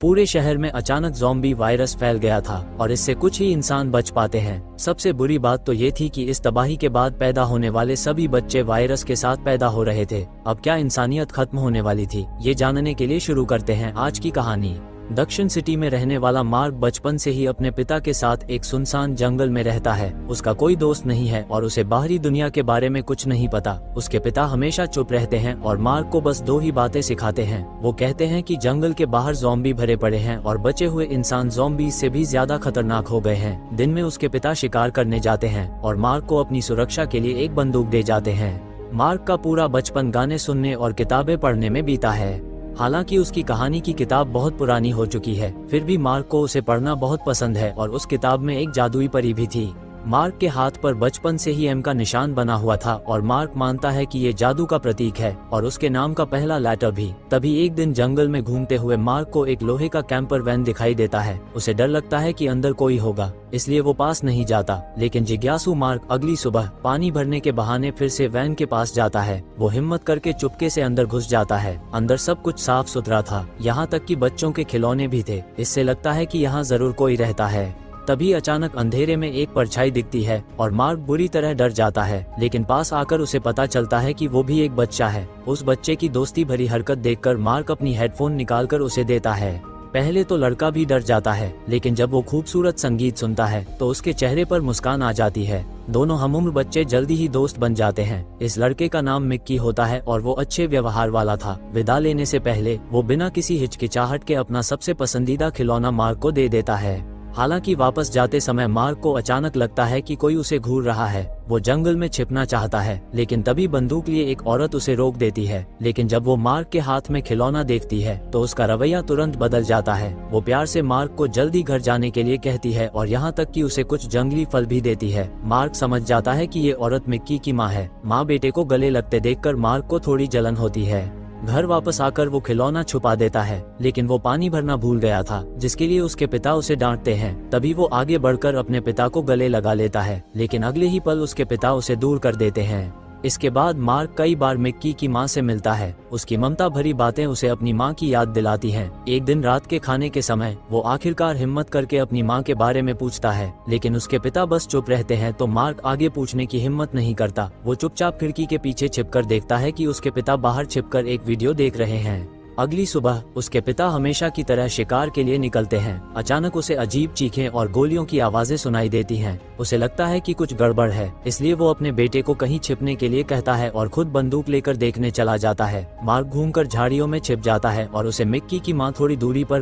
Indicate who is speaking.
Speaker 1: पूरे शहर में अचानक ज़ॉम्बी वायरस फैल गया था और इससे कुछ ही इंसान बच पाते हैं। सबसे बुरी बात तो ये थी कि इस तबाही के बाद पैदा होने वाले सभी बच्चे वायरस के साथ पैदा हो रहे थे। अब क्या इंसानियत खत्म होने वाली थी? ये जानने के लिए शुरू करते हैं आज की कहानी। दक्षिण सिटी में रहने वाला मार्क बचपन से ही अपने पिता के साथ एक सुनसान जंगल में रहता है। उसका कोई दोस्त नहीं है और उसे बाहरी दुनिया के बारे में कुछ नहीं पता। उसके पिता हमेशा चुप रहते हैं और मार्क को बस दो ही बातें सिखाते हैं। वो कहते हैं कि जंगल के बाहर ज़ॉम्बी भरे पड़े हैं और बचे हुए इंसान ज़ॉम्बी से भी ज्यादा खतरनाक हो गए हैं। दिन में उसके पिता शिकार करने जाते हैं और मार्क को अपनी सुरक्षा के लिए एक बंदूक दे जाते हैं। मार्क का पूरा बचपन गाने सुनने और किताबें पढ़ने में बीता है। हालांकि उसकी कहानी की किताब बहुत पुरानी हो चुकी है, फिर भी मार्क को उसे पढ़ना बहुत पसंद है और उस किताब में एक जादुई परी भी थी। मार्क के हाथ पर बचपन से ही एम का निशान बना हुआ था और मार्क मानता है कि ये जादू का प्रतीक है और उसके नाम का पहला लेटर भी। तभी एक दिन जंगल में घूमते हुए मार्क को एक लोहे का कैंपर वैन दिखाई देता है। उसे डर लगता है कि अंदर कोई होगा, इसलिए वो पास नहीं जाता। लेकिन जिज्ञासु मार्क अगली सुबह पानी भरने के बहाने फिर से वैन के पास जाता है। वो हिम्मत करके चुपके से अंदर घुस जाता है। अंदर सब कुछ साफ सुथरा था, यहाँ तक कि बच्चों के खिलौने भी थे। इससे लगता है कि यहाँ जरूर कोई रहता है। तभी अचानक अंधेरे में एक परछाई दिखती है और मार्क बुरी तरह डर जाता है। लेकिन पास आकर उसे पता चलता है कि वो भी एक बच्चा है। उस बच्चे की दोस्ती भरी हरकत देखकर मार्क अपनी हेडफोन निकालकर उसे देता है। पहले तो लड़का भी डर जाता है, लेकिन जब वो खूबसूरत संगीत सुनता है तो उसके चेहरे पर मुस्कान आ जाती है। दोनों हमउम्र बच्चे जल्दी ही दोस्त बन जाते हैं। इस लड़के का नाम मिक्की होता है और वो अच्छे व्यवहार वाला था। विदा लेने से पहले वो बिना किसी हिचकिचाहट के अपना सबसे पसंदीदा खिलौना मार्क को दे देता है। हालांकि वापस जाते समय मार्क को अचानक लगता है कि कोई उसे घूर रहा है। वो जंगल में छिपना चाहता है, लेकिन तभी बंदूक लिए एक औरत उसे रोक देती है। लेकिन जब वो मार्क के हाथ में खिलौना देखती है तो उसका रवैया तुरंत बदल जाता है। वो प्यार से मार्क को जल्दी घर जाने के लिए कहती है और यहाँ तक कि उसे कुछ जंगली फल भी देती है। मार्क समझ जाता है कि ये औरत मिक्की की माँ है। माँ बेटे को गले लगते देखकर मार्क को थोड़ी जलन होती है। घर वापस आकर वो खिलौना छुपा देता है, लेकिन वो पानी भरना भूल गया था, जिसके लिए उसके पिता उसे डांटते हैं। तभी वो आगे बढ़कर अपने पिता को गले लगा लेता है, लेकिन अगले ही पल उसके पिता उसे दूर कर देते हैं। इसके बाद मार्क कई बार मिक्की की माँ से मिलता है। उसकी ममता भरी बातें उसे अपनी माँ की याद दिलाती हैं। एक दिन रात के खाने के समय वो आखिरकार हिम्मत करके अपनी माँ के बारे में पूछता है, लेकिन उसके पिता बस चुप रहते हैं। तो मार्क आगे पूछने की हिम्मत नहीं करता। वो चुपचाप खिड़की के पीछे छिपकर देखता है कि उसके पिता बाहर छिपकर एक वीडियो देख रहे हैं। अगली सुबह उसके पिता हमेशा की तरह शिकार के लिए निकलते हैं। अचानक उसे अजीब चीखें और गोलियों की आवाजें सुनाई देती हैं। उसे लगता है कि कुछ गड़बड़ है, इसलिए वो अपने बेटे को कहीं छिपने के लिए कहता है और खुद बंदूक लेकर देखने चला जाता है। मार्क घूमकर झाड़ियों में छिप जाता है और उसे मिक्की की माँ थोड़ी दूरी पर